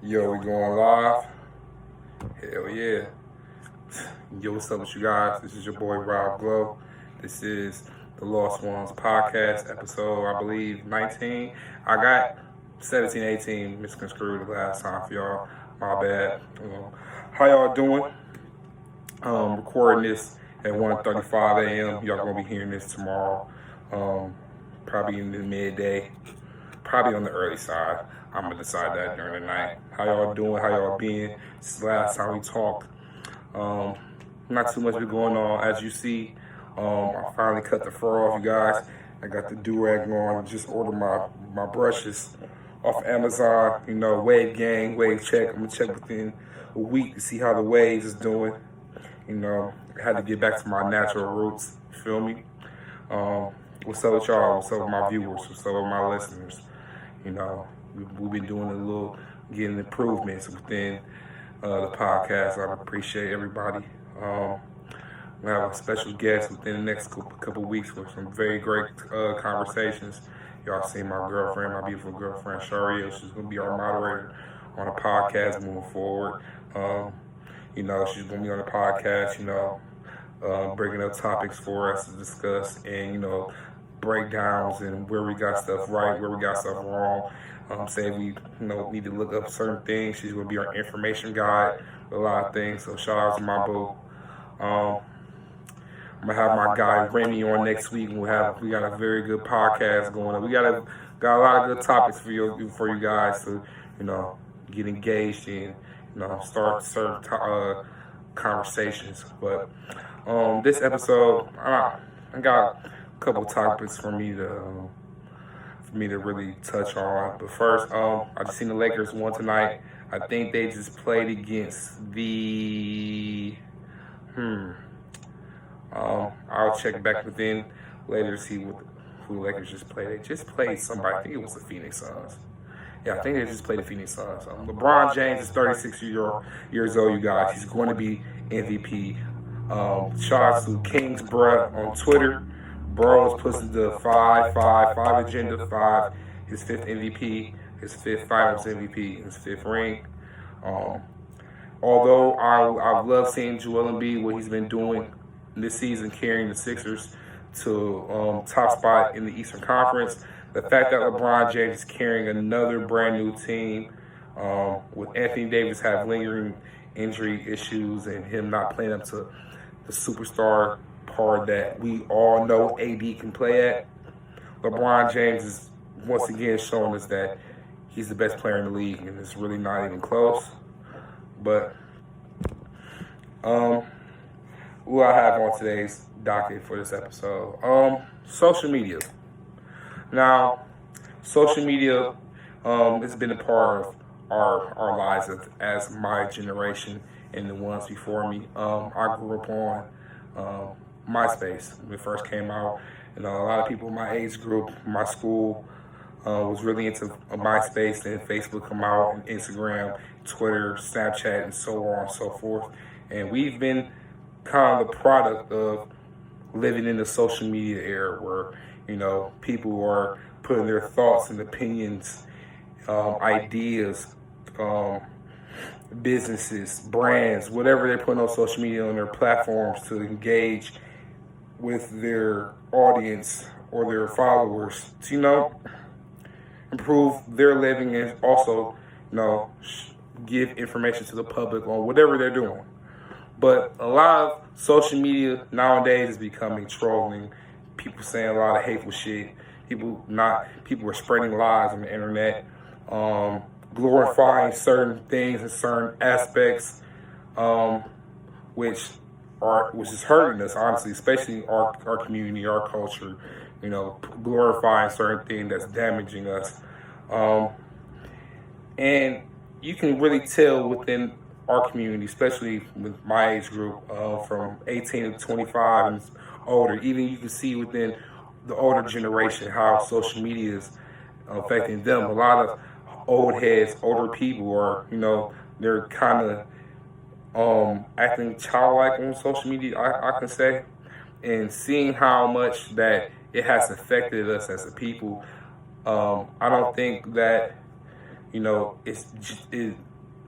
Yo, we going live? Hell yeah. Yo, what's up with you guys? This is your boy Rob Glow. This is the Lost Ones podcast, episode, I believe, 19. I got 17, 18 misconstrued the last time for y'all. My bad. How y'all doing? Recording this at 1:35 a.m. Y'all gonna be hearing this tomorrow. Probably in the midday. Probably on the early side. I'm gonna decide that during the night. How y'all doing? How y'all been? Since the last time we talked. Not too much been going on. As you see, I finally cut the fur off, you guys. I got the do-rag on. Just ordered my brushes off Amazon. You know, Wave Gang, Wave Check. I'm gonna check within a week to see how the waves is doing. You know, I had to get back to my natural roots. You feel me? What's up with y'all? What's up with my viewers? What's up with my listeners? You know, we've been doing getting improvements within the podcast. I appreciate everybody. We have a special guest within the next couple weeks with some very great conversations. Y'all see my girlfriend, my beautiful girlfriend, Sharia. She's going to be our moderator on the podcast moving forward. You know, she's going to be on the podcast, bringing up topics for us to discuss and, breakdowns and where we got stuff right, where we got stuff wrong. Say we need to look up certain things. She's gonna be our information guide with a lot of things. So shout out to my boo. I'm gonna have my guy Remy on next week, and we got a very good podcast going on. We got a lot of good topics for you guys to get engaged in, start certain conversations. But this episode, I got a couple topics for me to really touch on. But first, I just seen the Lakers won tonight. I think they just played against the I'll check back within later to see who the Lakers just played. They just played somebody. I think it was the Phoenix Suns. Yeah, I think they just played the Phoenix Suns. LeBron James is 36 years old, you guys. He's going to be MVP. Shout out to Kings Bruh on Twitter. Bro is pushing the 5 agenda, 5, his 5th MVP, his 5th Finals MVP, his 5th ring. Although I love seeing Joel Embiid, what he's been doing this season, carrying the Sixers to top spot in the Eastern Conference. The fact that LeBron James is carrying another brand new team with Anthony Davis have lingering injury issues and him not playing up to the superstar part that we all know AD can play at. LeBron James is once again showing us that he's the best player in the league, and it's really not even close. But what I have on today's docket for this episode, social media. Now, social media has been a part of our lives as my generation and the ones before me. I grew up on MySpace when it first came out. A lot of people in my age group, my school, was really into MySpace, and Facebook come out, and Instagram, Twitter, Snapchat, and so on and so forth. And we've been kind of the product of living in the social media era where, people are putting their thoughts and opinions, ideas, businesses, brands, whatever they're putting on social media on their platforms to engage with their audience or their followers to, improve their living and also, give information to the public on whatever they're doing. But a lot of social media nowadays is becoming trolling. People saying a lot of hateful shit. People are spreading lies on the internet, glorifying certain things and certain aspects, which is hurting us, honestly, especially our community, our culture, glorifying certain things that's damaging us. And you can really tell within our community, especially with my age group, from 18 to 25 and older, even you can see within the older generation how social media is affecting them. A lot of old heads, older people are, they're kind of acting childlike on social media, I can say, and seeing how much that it has affected us as a people. I don't think that it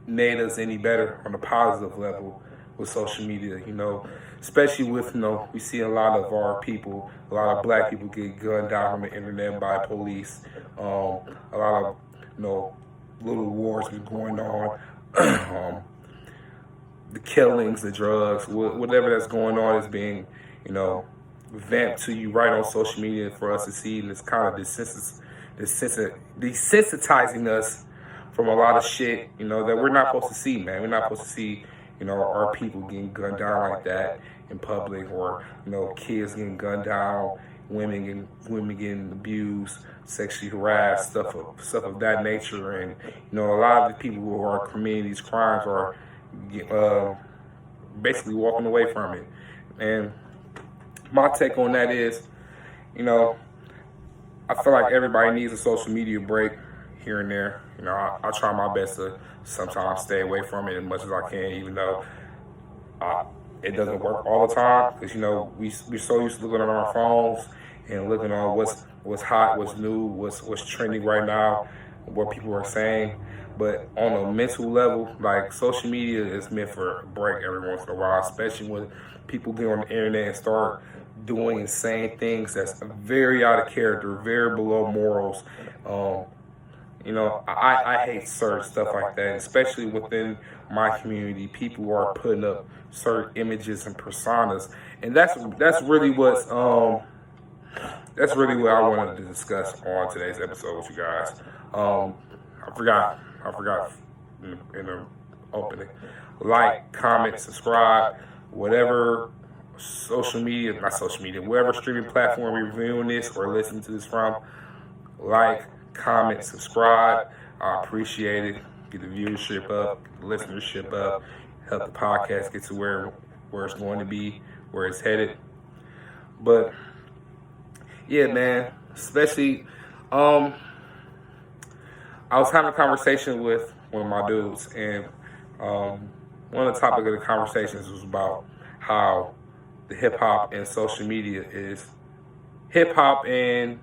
made us any better on a positive level with social media, especially with, we see a lot of our people, a lot of black people get gunned down on the internet by police. A lot of, little wars was going on. The killings, the drugs, whatever that's going on is being, vamped to you right on social media for us to see, and it's kind of desensitizing us from a lot of shit, that we're not supposed to see, man. We're not supposed to see, our people getting gunned down like that in public, or, kids getting gunned down, women getting abused, sexually harassed, stuff of that nature. And, a lot of the people who are committing these crimes are basically walking away from it. And my take on that is, I feel like everybody needs a social media break here and there. I try my best to sometimes stay away from it as much as I can, even though it doesn't work all the time. Because, we're so used to looking on our phones and looking on what's hot, what's new, what's trending right now, what people are saying. But on a mental level, like, social media is meant for a break every once in a while, especially when people get on the internet and start doing insane things that's very out of character, very below morals. I hate certain stuff like that, especially within my community. People are putting up certain images and personas, and that's really what I wanted to discuss on today's episode with you guys. I forgot in the opening. Like, comment, subscribe, whatever whatever streaming platform you're viewing this or listening to this from. Like, comment, subscribe. I appreciate it. Get the viewership up, get the listenership up, help the podcast get to where it's going to be, where it's headed. But yeah, man, especially I was having a conversation with one of my dudes, and one of the topics of the conversations was about how the hip hop and social media is not hip hop and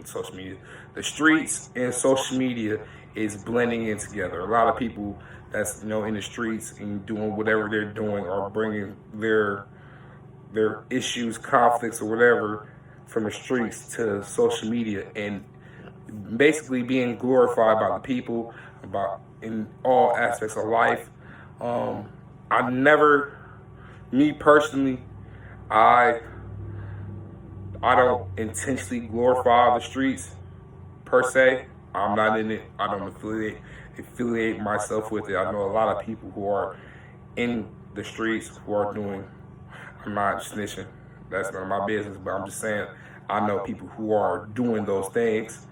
social media. The streets and social media is blending in together. A lot of people that's in the streets and doing whatever they're doing are bringing their issues, conflicts, or whatever from the streets to social media, and basically being glorified by the people about in all aspects of life. Me personally, I don't intentionally glorify the streets per se. I'm not in it. I don't affiliate myself with it. I know a lot of people who are in the streets who are doing. I'm not snitching. That's none of my business. But I'm just saying, I know people who are doing those things.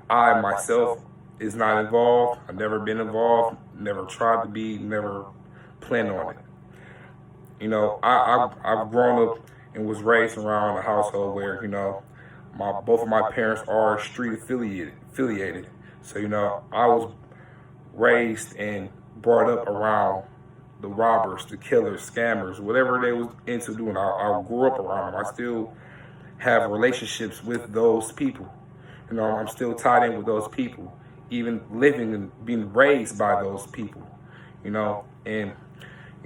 I myself is not involved. I've never been involved. Never tried to be. Never planned on it. I've grown up and was raised around a household where, both of my parents are street affiliated. So, I was raised and brought up around the robbers, the killers, scammers, whatever they was into doing. I grew up around them. I still have relationships with those people. I'm still tied in with those people, even living and being raised by those people, and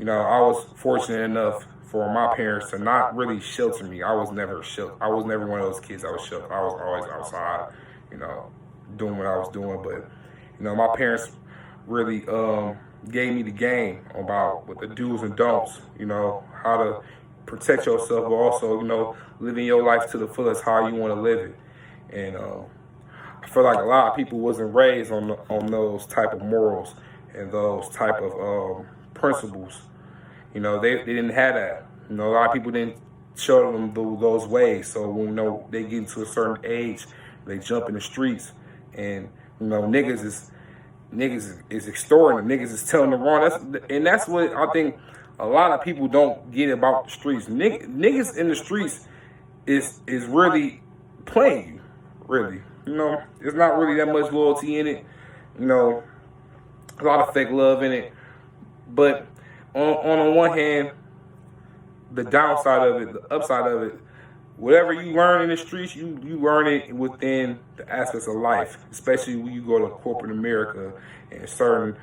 I was fortunate enough for my parents to not really shelter me. I was never one of those kids that was sheltered. I was always outside, doing what I was doing. But, my parents really gave me the game about what the do's and don'ts, how to protect yourself, but also, living your life to the fullest, how you want to live it. And I feel like a lot of people wasn't raised on those type of morals and those type of principles. They didn't have that. A lot of people didn't show them those ways. So when they get into a certain age, they jump in the streets, and niggas is extorting them. Niggas is telling them wrong. That's what I think a lot of people don't get about the streets. Niggas in the streets is really playing you. Really, there's not really that much loyalty in it. A lot of fake love in it. But on the one hand, the downside of it, the upside of it, whatever you learn in the streets, you learn it within the aspects of life, especially when you go to corporate America and certain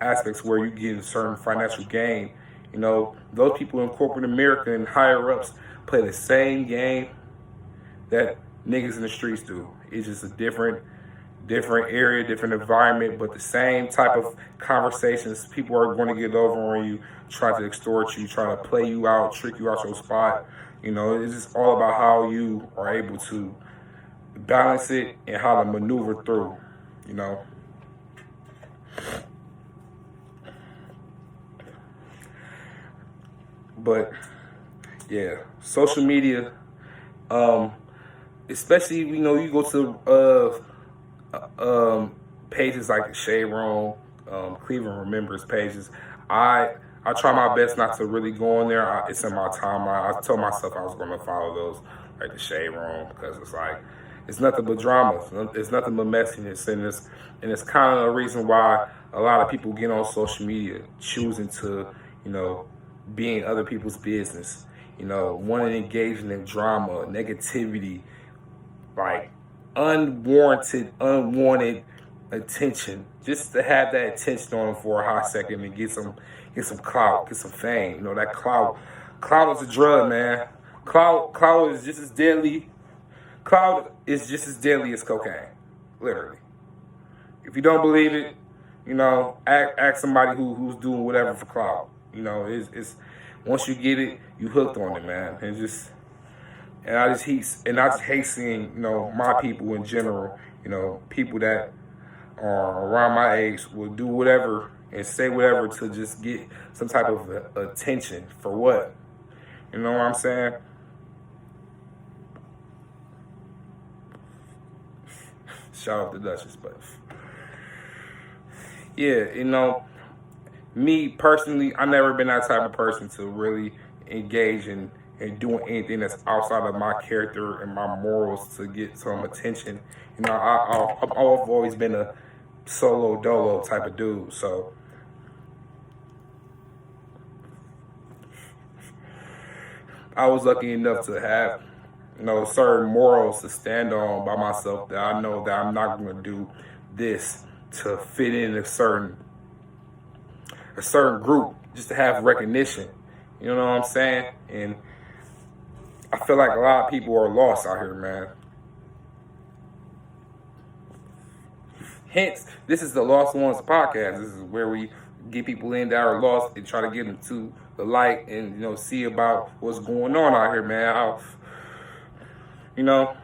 aspects where you get certain financial gain. You know, those people in corporate America and higher ups play the same game that niggas in the streets do. It's just a different area, different environment, but the same type of conversations. People are going to get over on you, try to extort you, try to play you out, trick you out your spot. You know, it's just all about how you are able to balance it and how to maneuver through, you know. But yeah, social media, especially, you know, you go to pages like the Shade Room, Cleveland Remembers pages. I try my best not to really go on there. It's in my timeline. I told myself I was going to follow those, like the Shade Room, because it's like, it's nothing but drama. It's nothing but messiness, and it's kind of the reason why a lot of people get on social media, choosing to, you know, be in other people's business, you know, wanting to engage in drama, negativity, like unwanted attention, just to have that attention on them for a hot second and get some clout, get some fame. You know, that clout is a drug, man. Clout is just as deadly. Clout is just as deadly as cocaine, literally. If you don't believe it, you know, ask somebody who's doing whatever for clout. You know, it's once you get it, you hooked on it, man. And I just hate seeing, you know, my people in general, you know, people that are around my age will do whatever and say whatever to just get some type of attention. For what? You know what I'm saying? Shout out to Duchess, but yeah, you know, me personally, I've never been that type of person to really engage in doing anything that's outside of my character and my morals to get some attention. You know, I've always been a solo dolo type of dude, so I was lucky enough to have, you know, certain morals to stand on by myself, that I know that I'm not going to do this to fit in a certain group just to have recognition. You know what I'm saying? And I feel like a lot of people are lost out here, man. Hence, this is the Lost Ones podcast. This is where we get people in that are lost and try to get them to the light and, you know, see about what's going on out here, man. You know,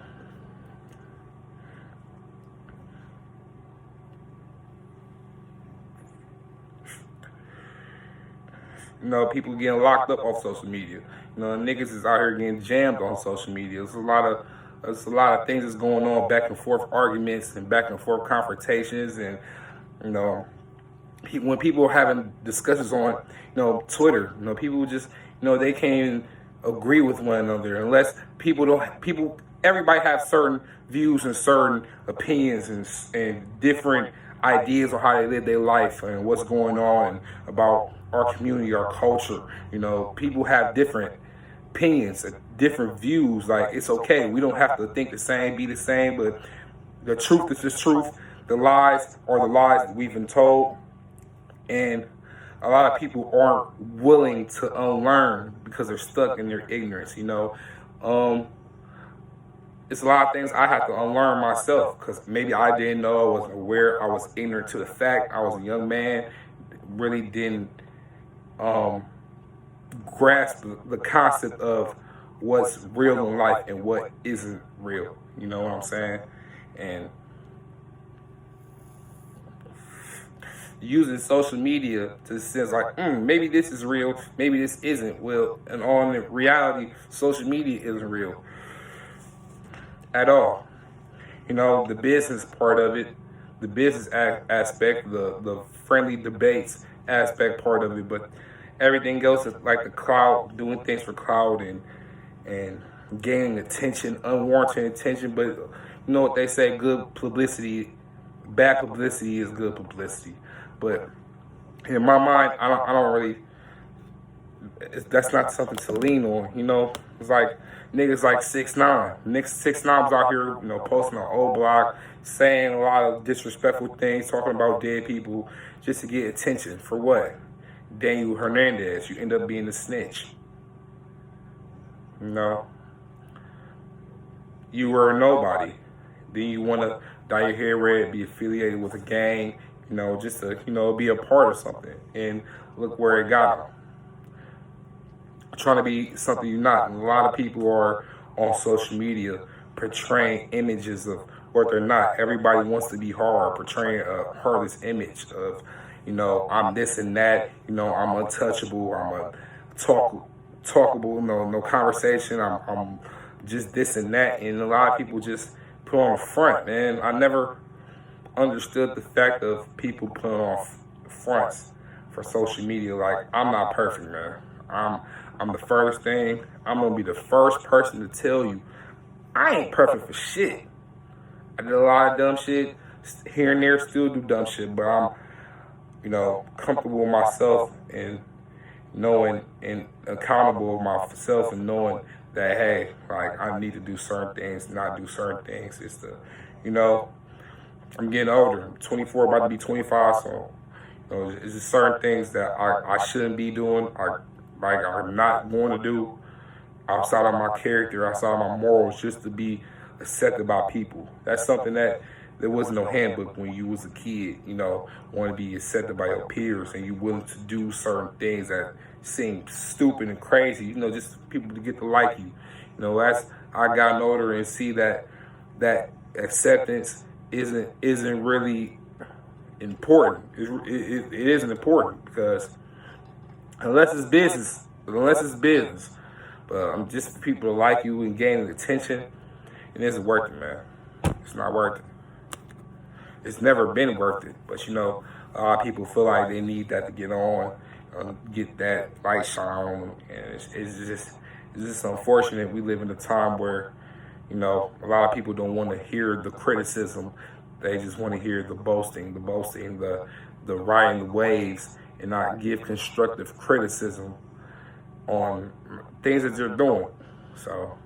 people getting locked up on social media. You know, niggas is out here getting jammed on social media. There's a lot of things that's going on, back and forth arguments and back and forth confrontations, and, you know, when people are having discussions on, you know, Twitter, you know, people just, you know, they can't even agree with one another unless everybody has certain views and certain opinions and different ideas on how they live their life and what's going on about our community, our culture. You know, people have different opinions, different views. Like, it's okay. We don't have to think the same, be the same, but the truth is the truth. The lies are the lies that we've been told. And a lot of people aren't willing to unlearn because they're stuck in their ignorance, you know. It's a lot of things I have to unlearn myself because maybe I didn't know, I wasn't aware, I was ignorant to the fact. I was a young man, really didn't grasp the concept of what's real in life and what isn't real. You know what I'm saying? And using social media to sense like, maybe this is real, maybe this isn't. Well, and on the reality, social media isn't real at all. You know, the business part of it, the business aspect, the friendly debates aspect part of it, but everything else is like the cloud, doing things for cloud and gaining attention, unwarranted attention. But you know what they say, good publicity, bad publicity is good publicity. But in my mind, I don't really, that's not something to lean on. You know, it's like niggas like 6ix9ine. Niggas 6ix9ine was out here, posting on old block, saying a lot of disrespectful things, talking about dead people, just to get attention. For what? Daniel Hernandez, you end up being a snitch. You were a nobody. Then you want to dye your hair red, be affiliated with a gang, just to, be a part of something. And look where it got them. Trying to be something you're not. And a lot of people are on social media portraying images of what they're not. Everybody wants to be hard, portraying a heartless image of, I'm this and that, I'm untouchable, I'm a talkable, no conversation, I'm just this and that. And a lot of people just put on a front, man. I never understood the fact of people putting on fronts for social media. Like, I'm not perfect, man. I'm the first thing. I'm gonna be the first person to tell you I ain't perfect for shit. I did a lot of dumb shit here and there, still do dumb shit, but I'm, comfortable with myself and knowing and accountable with myself and knowing that, hey, like, I need to do certain things, not do certain things. It's the, I'm getting older. I'm 24, about to be 25, so it's just certain things that I shouldn't be doing. I'm not going to do outside of my character, outside of my morals, just to be accepted by people. That's something that there was no handbook when you was a kid, want to be accepted by your peers, and you willing to do certain things that seem stupid and crazy, just people to get to like you. As I got older and see that acceptance isn't really important. It isn't important, because unless it's business. But just for people to like you and gaining attention, it isn't worth it, man. It's not worth it. It's never been worth it. But a lot of people feel like they need that to get on, get that light shine on, and it's just unfortunate. We live in a time where a lot of people don't want to hear the criticism. They just want to hear the boasting, the riding the waves, and not give constructive criticism on things that you're doing. So,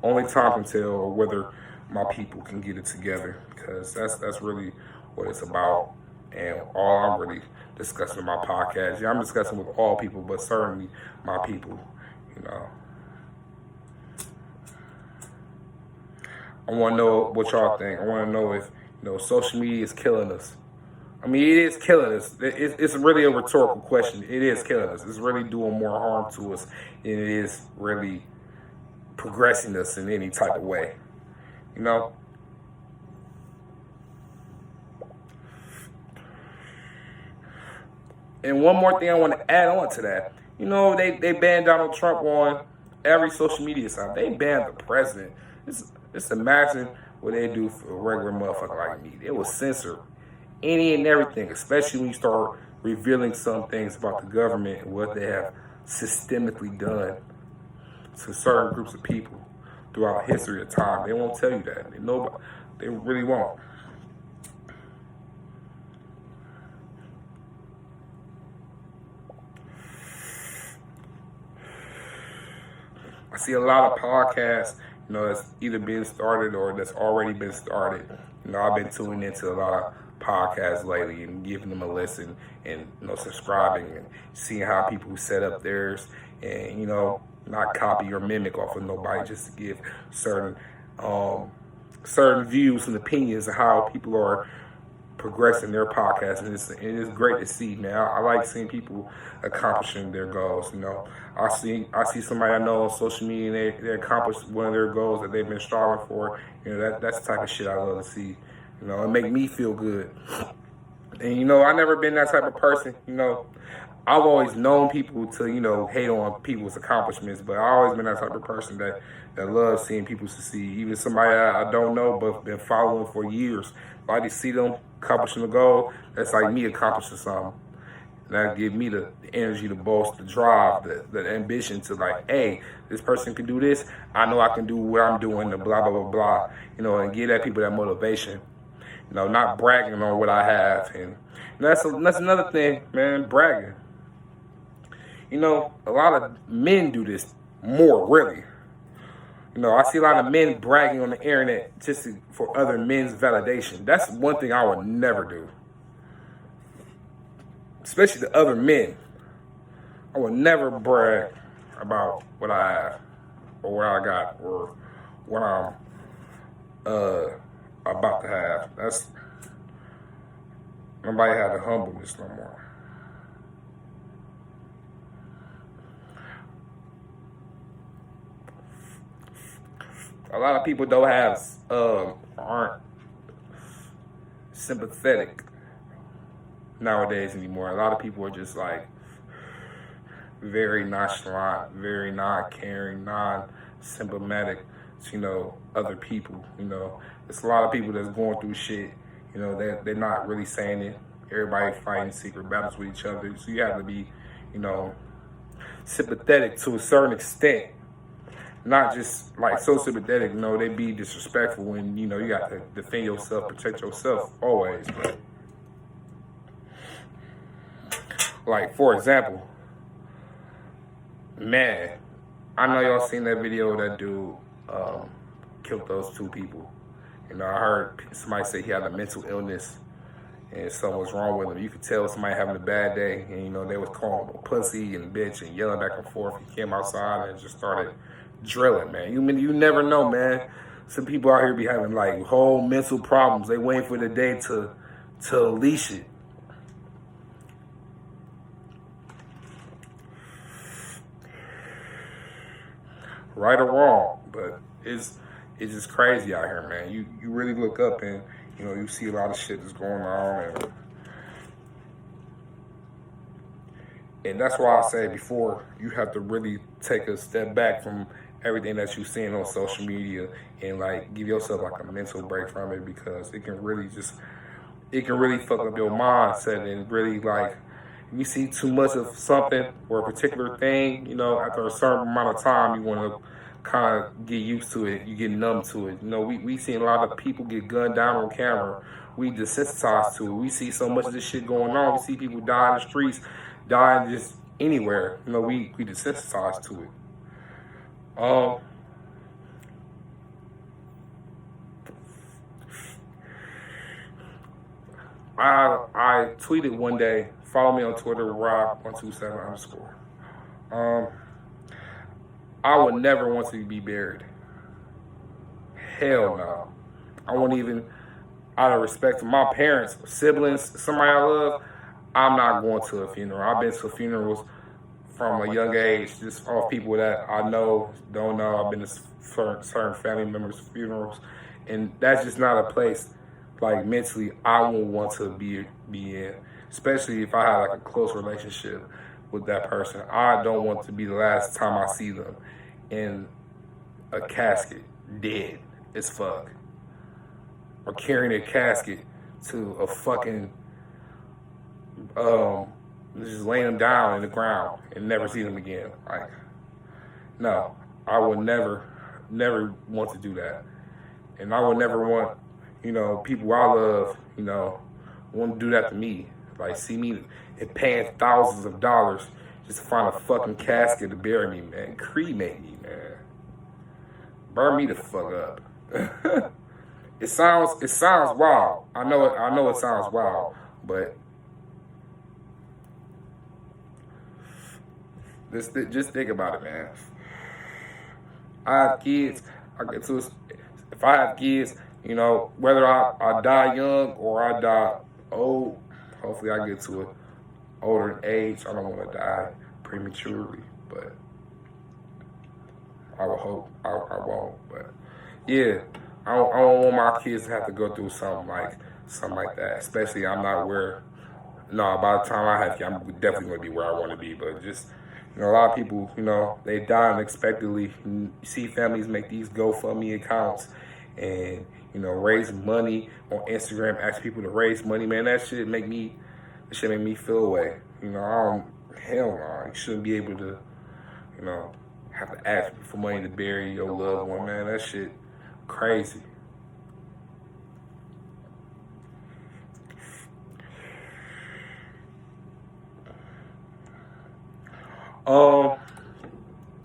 only time can tell whether my people can get it together, because that's really what it's about. And all I'm really discussing in my podcast, I'm discussing with all people, but certainly my people, I want to know what y'all think. I want to know if, social media is killing us. I mean, it is killing us. It's really a rhetorical question. It is killing us. It's really doing more harm to us than it is really progressing us in any type of way. And one more thing I want to add on to that. They banned Donald Trump on every social media site. They banned the president. Just imagine what they do for a regular motherfucker like me. It was censored. Any and everything, especially when you start revealing some things about the government and what they have systemically done to certain groups of people throughout history of time. They won't tell you that. They really won't. I see a lot of podcasts, that's either being started or that's already been started. I've been tuning into a lot of podcasts lately and giving them a listen and subscribing and seeing how people set up theirs, and not copy or mimic off of nobody, just to give certain views and opinions of how people are progressing their podcast. And it's great to see, man. I like seeing people accomplishing their goals. I see somebody I know on social media and they accomplished one of their goals that they've been striving for. That's the type of shit I love to see. It make me feel good. And I never been that type of person. I've always known people to hate on people's accomplishments, but I've always been that type of person that loves seeing people succeed. Even somebody I don't know but been following for years. If I just see them accomplishing a goal, that's like me accomplishing something. That give me the energy, the boast, the drive, the ambition to, like, hey, this person can do this. I know I can do what I'm doing, the blah, blah, blah, blah. And give that people that motivation. Not bragging on what I have. And that's another thing, man, bragging. A lot of men do this more, really. You know, I see a lot of men bragging on the internet just for other men's validation. That's one thing I would never do. Especially the other men. I would never brag about what I have or what I got or what I'm about to have. That's nobody had the humbleness no more. A lot of people don't have aren't sympathetic nowadays anymore. A lot of people are just like very nonchalant, very non-caring, non-sympathetic to, you know, other people. You know, it's a lot of people that's going through shit. You know, they're not really saying it. Everybody fighting secret battles with each other. So you have to be, you know, sympathetic to a certain extent. Not just like so sympathetic, you know, they be disrespectful when, you know, you got to defend yourself, protect yourself always. But like, for example, man, I know y'all seen that video of that dude killed those two people. You know, I heard somebody say he had a mental illness and something was wrong with him. You could tell somebody having a bad day, and, you know, they was calling him a pussy and bitch and yelling back and forth. He came outside and just started drilling, man. You never know, man. Some people out here be having like whole mental problems. They waiting for the day to unleash it. Right or wrong, but it's just crazy out here, man. You really look up and, you know, you see a lot of shit that's going on, and that's why I say before, you have to really take a step back from everything that you're seeing on social media and like give yourself like a mental break from it, because it can really fuck up your mindset, and really like if you see too much of something or a particular thing, you know, after a certain amount of time, you want to kind of get used to it. You get numb to it. You know, we seen a lot of people get gunned down on camera. We desensitized to it. We see so much of this shit going on. We see people die in the streets, dying just anywhere. You know, we desensitized to it. I tweeted one day, follow me on Twitter, Rob127_. I would never want to be buried. Hell no. I won't even, out of respect to my parents, siblings, somebody I love, I'm not going to a funeral. I've been to funerals from a young age, just off people that I know, don't know. I've been to certain family members' funerals, and that's just not a place, like, mentally I won't want to be in, especially if I have like a close relationship with that person. I don't want to be the last time I see them in a casket, dead as fuck, or carrying a casket to a fucking just laying them down in the ground and never see them again. Like, no, I would never want to do that. And I would never want, you know, people I love, you know, want to do that to me. Like, see me paying thousands of dollars just to find a fucking casket to bury me, man. Cremate me, man. Burn me the fuck up. It sounds wild. I know it sounds wild, but just think about it, man. I have kids. If I have kids, you know, whether I die young or I die old, hopefully I get to an older age. I don't want to die prematurely, but I will hope I won't. But yeah, I don't want my kids to have to go through something like that. Especially I'm not where. No, by the time I have kids, I'm definitely going to be where I want to be. But just, you know, a lot of people, you know, they die unexpectedly. You see families make these GoFundMe accounts and, you know, raise money on Instagram, ask people to raise money. Man, that shit make me feel away. You know, hell no. You shouldn't be able to, you know, have to ask for money to bury your loved one. Man, that shit crazy.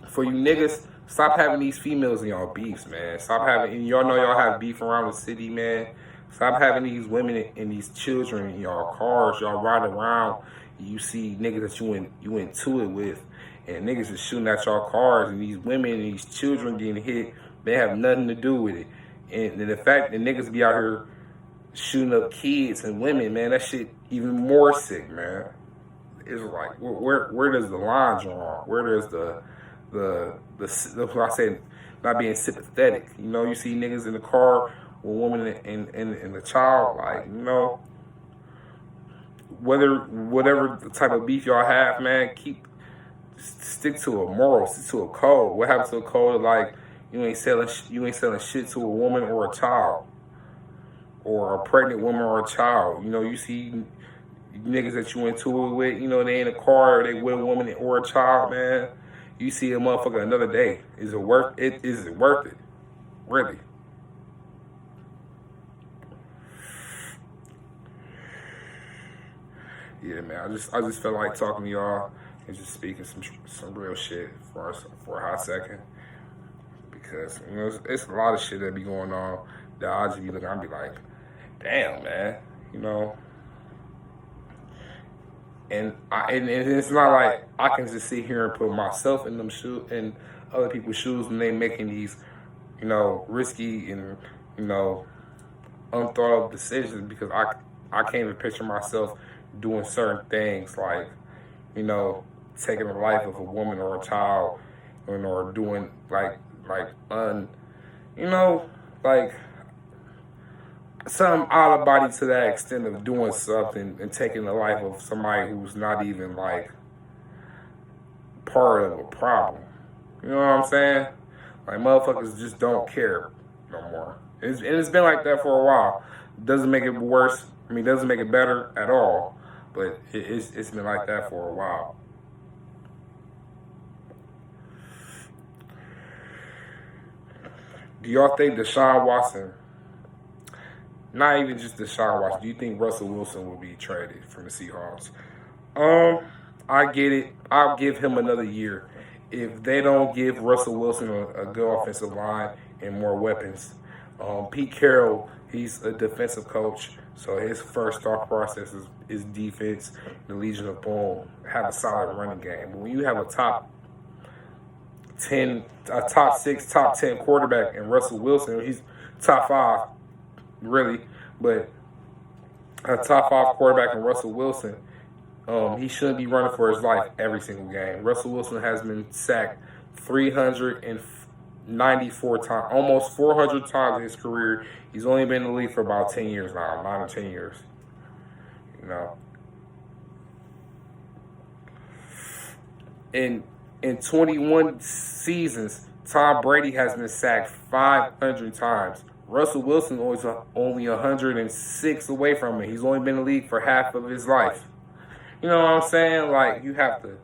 for you niggas, stop having these females in y'all beefs, man. Stop having, and y'all know y'all have beef around the city, man. Stop having these women and these children in y'all cars. Y'all ride around, you see niggas that you into it with, and niggas is shooting at y'all cars, and these women and these children getting hit. They have nothing to do with it. And the fact that niggas be out here shooting up kids and women, man, that shit even more sick, man. It's like, where does the line draw? Where does I say, not being sympathetic? You know, you see niggas in the car with a woman and a child, like, you know, whatever the type of beef y'all have, man, stick to a moral, stick to a code. What happens to a code like you ain't selling shit to a woman or a child, or a pregnant woman or a child? You know, you see niggas that you into it with, you know, they in a car, they with a woman or a child, man. You see a motherfucker another day. Is it worth it? Is it worth it? Really? Yeah, man. I just felt like talking to y'all and just speaking some real shit for a hot second, because you know it's a lot of shit that be going on that I just be looking. I be like, damn, man, you know. And it's not like I can just sit here and put myself in them shoes and other people's shoes when they making these, you know, risky and, you know, unthought of decisions, because I can't even picture myself doing certain things, like, you know, taking the life of a woman or a child, or doing you know, like something out of body to that extent of doing something and taking the life of somebody who's not even like part of a problem. You know what I'm saying? Like, motherfuckers just don't care no more. It's been like that for a while. Doesn't make it worse. I mean, doesn't make it better at all. But it's been like that for a while. Do y'all think Deshaun Watson, not even just Deshaun Watson, do you think Russell Wilson will be traded from the Seahawks? I get it. I'll give him another year. If they don't give Russell Wilson a good offensive line and more weapons. Pete Carroll, he's a defensive coach, so his first thought process is defense, the Legion of Boom, have a solid running game. But when you have a top 6, top 10 quarterback in Russell Wilson, he's top 5, really, but a top 5 quarterback in Russell Wilson, he shouldn't be running for his life every single game. Russell Wilson has been sacked 394 times, almost 400 times in his career. He's only been in the league for about 10 years now, 9 or 10 years. You know. In 21 seasons, Tom Brady has been sacked 500 times. Russell Wilson is only 106 away from it. He's only been in the league for half of his life. You know what I'm saying? Like, you have to,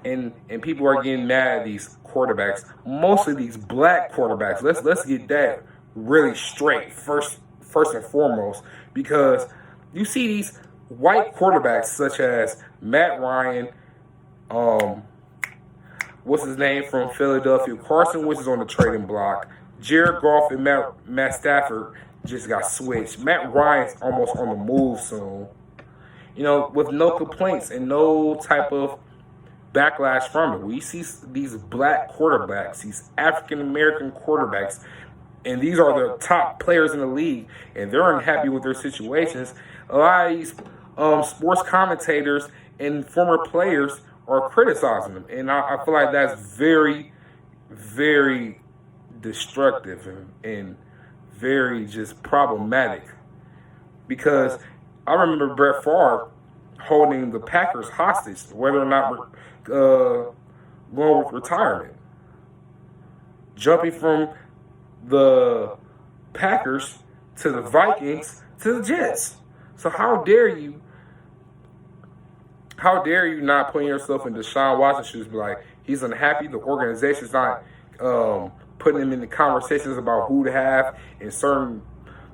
and people are getting mad at these quarterbacks, mostly these black quarterbacks. Let's get that really straight first and foremost, because you see these white quarterbacks such as Matt Ryan, what's his name from Philadelphia, Carson Wentz is on the trading block, Jared Goff and Matt Stafford just got switched. Matt Ryan's almost on the move soon. You know, with no complaints and no type of backlash from it. We see these black quarterbacks, these African-American quarterbacks, and these are the top players in the league, and they're unhappy with their situations. A lot of these sports commentators and former players are criticizing them, and I feel like that's very, very destructive and very just problematic, because I remember Brett Favre holding the Packers hostage, whether or not going with retirement. Jumping from the Packers to the Vikings to the Jets. So how dare you not putting yourself in Deshaun Watson's shoes, be like, he's unhappy, the organization's not putting him in the conversations about who to have in certain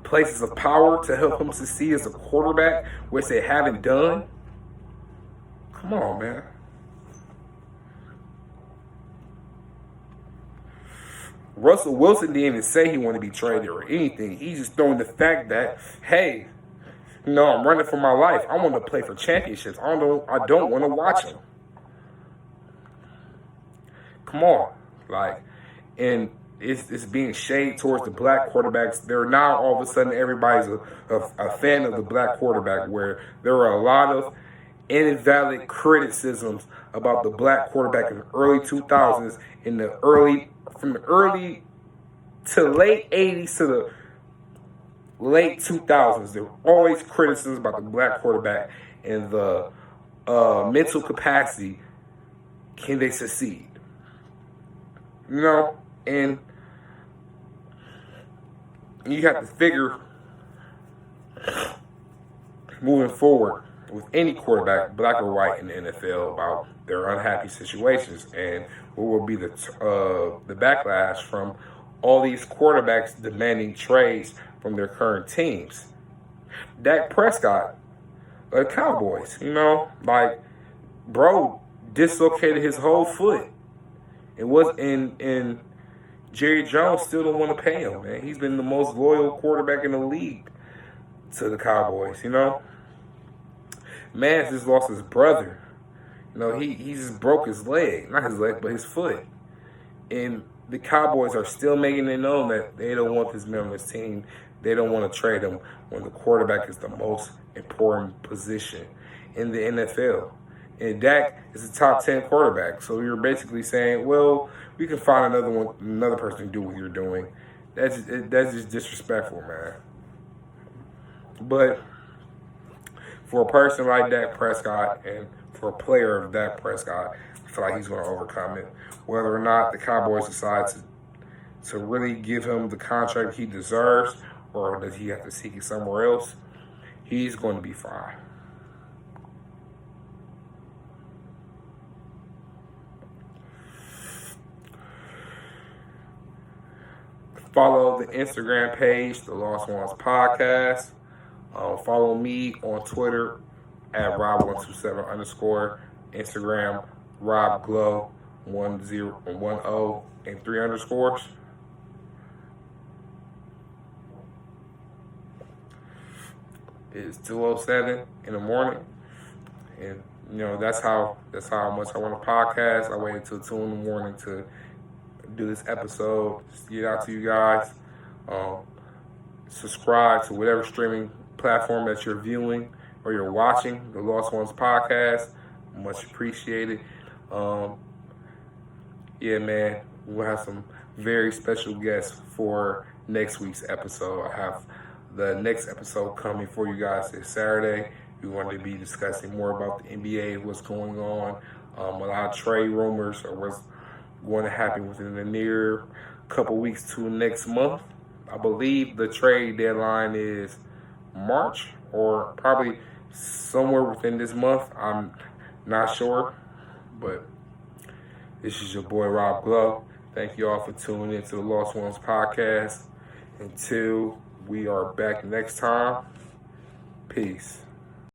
places of power to help him succeed as a quarterback, which they haven't done. Come on, man. Russell Wilson didn't even say he wanted to be traded or anything. He's just throwing the fact that, hey, I'm running for my life. I want to play for championships. I don't want to watch them. Come on. And it's being shade towards the black quarterbacks. They're now all of a sudden everybody's a fan of the black quarterback, where there are a lot of invalid criticisms about the black quarterback in the early 2000s, from the early to late 80s to the late 2000s. There were always criticisms about the black quarterback and the mental capacity. Can they succeed? And you have to figure moving forward with any quarterback, black or white, in the NFL, about their unhappy situations and what will be the backlash from all these quarterbacks demanding trades from their current teams. Dak Prescott, the Cowboys, bro dislocated his whole foot. And Jerry Jones still don't want to pay him, man. He's been the most loyal quarterback in the league to the Cowboys, Man just lost his brother. He just broke his leg. Not his leg, but his foot. And the Cowboys are still making it known that they don't want this man on this team. They don't want to trade him when the quarterback is the most important position in the NFL. And Dak is a top 10 quarterback. So you're basically saying, well, we can find another person to do what you're doing. That's just disrespectful, man. But for a person like Dak Prescott and for a player of Dak Prescott, I feel like he's going to overcome it. Whether or not the Cowboys decide to really give him the contract he deserves, or does he have to seek it somewhere else, he's going to be fine. Follow the Instagram page, The Lost Ones Podcast. Follow me on Twitter at Rob127_. Instagram, RobGlow 10 and 3 underscores. It's 2:07 in the morning, and that's how much I want to podcast. I waited until 2 in the morning to do this episode, just to get out to you guys. Subscribe to whatever streaming platform that you're viewing or you're watching the Lost Ones Podcast. Much appreciated. Yeah, man, we'll have some very special guests for next week's episode. I have the next episode coming for you guys this Saturday. We want to be discussing more about the NBA, what's going on, a lot of trade rumors, or what's going to happen within the near couple weeks to next month. I believe the trade deadline is March, or probably somewhere within this month. I'm not sure, but this is your boy Rob Glow. Thank you all for tuning in to the Lost Ones Podcast. Until we are back next time, peace.